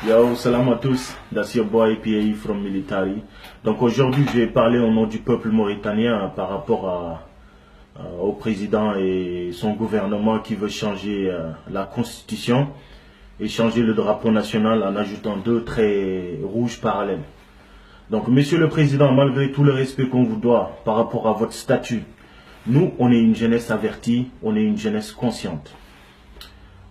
Yo, salam à tous, that's your boy PAE from Military. Donc aujourd'hui, je vais parler au nom du peuple mauritanien par rapport au président et son gouvernement qui veut changer la constitution et changer le drapeau national en ajoutant 2 traits rouges parallèles. Donc, monsieur le président, malgré tout le respect qu'on vous doit par rapport à votre statut, nous, on est une jeunesse avertie, on est une jeunesse consciente.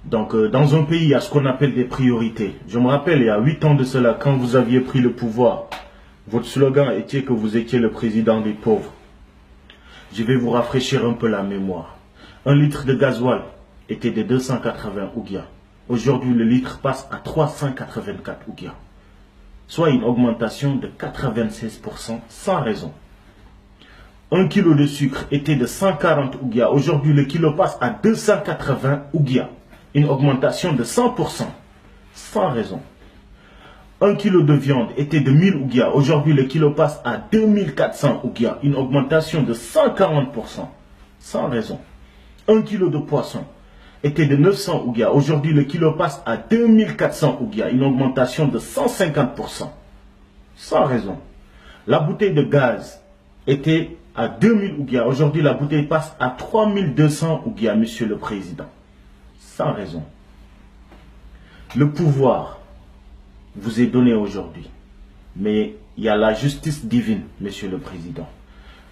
Donc, dans un pays, il y a ce qu'on appelle des priorités. Je me rappelle, il y a 8 ans de cela, quand vous aviez pris le pouvoir, votre slogan était que vous étiez le président des pauvres. Je vais vous rafraîchir un peu la mémoire. 1 litre de gasoil était de 280 ouguiya. Aujourd'hui, le litre passe à 384 ouguiya. Soit une augmentation de 96% sans raison. 1 kilo de sucre était de 140 ouguiya. Aujourd'hui, le kilo passe à 280 ouguiya. Une augmentation de 100%, sans raison. 1 kilo de viande était de 1000 ouguiya. Aujourd'hui, le kilo passe à 2400 ouguiya. Une augmentation de 140%, sans raison. 1 kilo de poisson était de 900 ouguiya. Aujourd'hui, le kilo passe à 2400 ouguiya. Une augmentation de 150%, sans raison. La bouteille de gaz était à 2000 ouguiya. Aujourd'hui, la bouteille passe à 3200 ouguiya, monsieur le président. Sans raison. Le pouvoir vous est donné aujourd'hui. Mais il y a la justice divine, monsieur le président.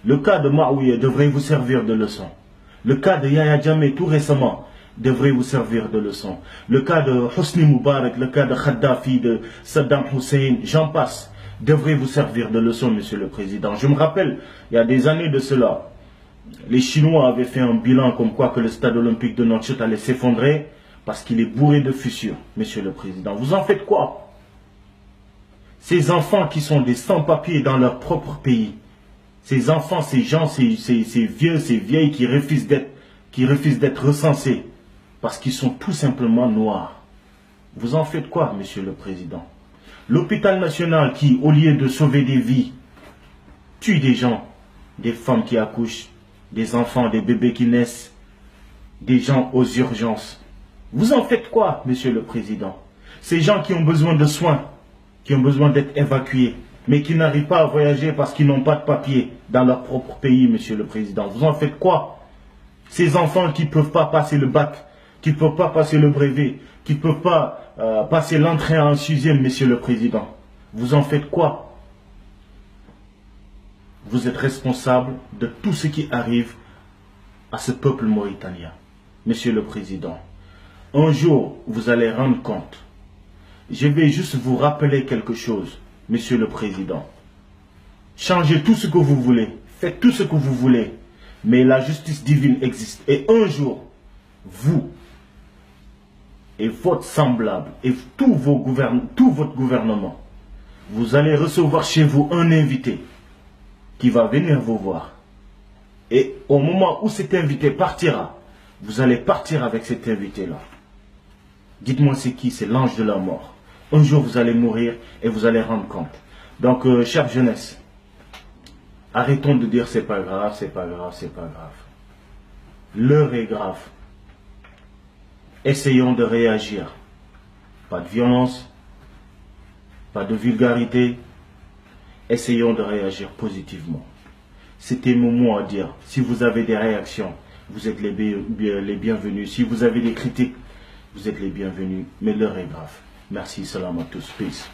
Le cas de Maouye devrait vous servir de leçon. Le cas de Yahya Jammeh tout récemment devrait vous servir de leçon. Le cas de Hosni Moubarak, le cas de Kadhafi, de Saddam Hussein, j'en passe, devrait vous servir de leçon, monsieur le président. Je me rappelle, il y a des années de cela, les Chinois avaient fait un bilan comme quoi que le stade olympique de Nouakchott allait s'effondrer parce qu'il est bourré de fissures, monsieur le président. Vous en faites quoi? Ces enfants qui sont des sans-papiers dans leur propre pays, ces enfants, ces gens, ces vieux, ces vieilles qui refusent d'être recensés parce qu'ils sont tout simplement noirs. Vous en faites quoi, monsieur le président? L'hôpital national qui, au lieu de sauver des vies, tue des gens, des femmes qui accouchent, des enfants, des bébés qui naissent, des gens aux urgences. Vous en faites quoi, monsieur le président? Ces gens qui ont besoin de soins, qui ont besoin d'être évacués, mais qui n'arrivent pas à voyager parce qu'ils n'ont pas de papier dans leur propre pays, monsieur le président. Vous en faites quoi? Ces enfants qui ne peuvent pas passer le bac, qui ne peuvent pas passer le brevet, qui ne peuvent pas passer l'entrée en 6e, monsieur le président. Vous en faites quoi? Vous êtes responsable de tout ce qui arrive à ce peuple mauritanien. Monsieur le Président, un jour, vous allez rendre compte. Je vais juste vous rappeler quelque chose, Monsieur le Président. Changez tout ce que vous voulez, faites tout ce que vous voulez, mais la justice divine existe. Et un jour, vous et votre semblable et tout votre gouvernement, vous allez recevoir chez vous un invité qui va venir vous voir. Et au moment où cet invité partira, vous allez partir avec cet invité-là. Dites-moi c'est qui? C'est l'ange de la mort. Un jour vous allez mourir et vous allez rendre compte. Donc, chère jeunesse, arrêtons de dire c'est pas grave, c'est pas grave, c'est pas grave. L'heure est grave. Essayons de réagir. Pas de violence, pas de vulgarité. Essayons de réagir positivement. C'était mon mot à dire. Si vous avez des réactions, vous êtes les bienvenus. Si vous avez des critiques, vous êtes les bienvenus. Mais l'heure est grave. Merci, salam à tous. Peace.